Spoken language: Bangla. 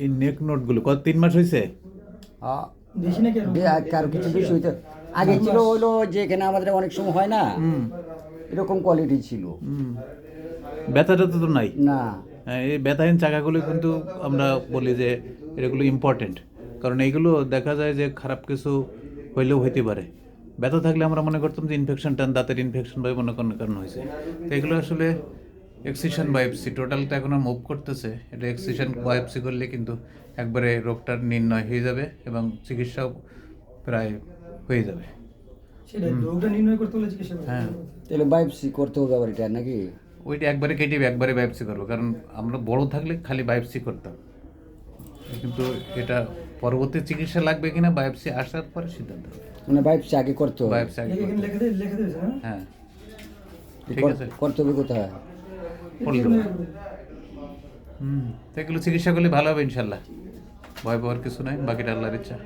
এই নেক নোটগুলো কত 3 মাস হয়েছে? বেশি নাকি আরো? কারো কিছু বেশি হইতো। আগে ছিল হলো যে এখানে আমাদের অনেক সময় হয় না, এরকম কোয়ালিটি ছিল ব্যথাটা তো নাই। না। হ্যাঁ, এই ব্যথাহীন চাকাগুলো কিন্তু আমরা বলি যে এগুলো ইম্পর্টেন্ট, কারণ এইগুলো দেখা যায় যে খারাপ কিছু হইলেও হইতে পারে। ব্যথা থাকলে আমরা মনে করতাম যে ইনফেকশন, দাঁতের ইনফেকশন বা মনে কোনো কারণ হয়েছে। তো এগুলো আসলে এক্সিশন বায়োপসি, টোটালটা এখন মুভ করতেছে। এটা এক্সিশন বায়োপসি করলে কিন্তু একবারে রোগটার নির্ণয় হয়ে যাবে এবং চিকিৎসাও প্রায় হয়ে যাবে। সেটা রোগটা নির্ণয় করতে হলে চিকিৎসা করতে হ্যাঁ, হবে। তাহলে বায়োপসি করতে হবে আবার এটা নাকি? ওইটা একবারে কেটে একবারে বায়োপসি করবো, কারণ আমরা বড় থাকলে খালি বায়োপসি করতাম, কিন্তু এটা পরবর্তী চিকিৎসা লাগবে কিনা বায়োপসি আসার পরে সিদ্ধান্ত হবে। মানে বায়োপসি আগে করতে হবে। বায়োপসি আগে এখানে লেখা দিয়েছে না? হ্যাঁ, ঠিক আছে, করতে হবে কোথায়? করলো। তো এগুলো চিকিৎসা করলে ভালো হবে ইনশাল্লাহ, ভয় পাওয়ার কিছু নাই, বাকিটা আল্লাহর ইচ্ছা।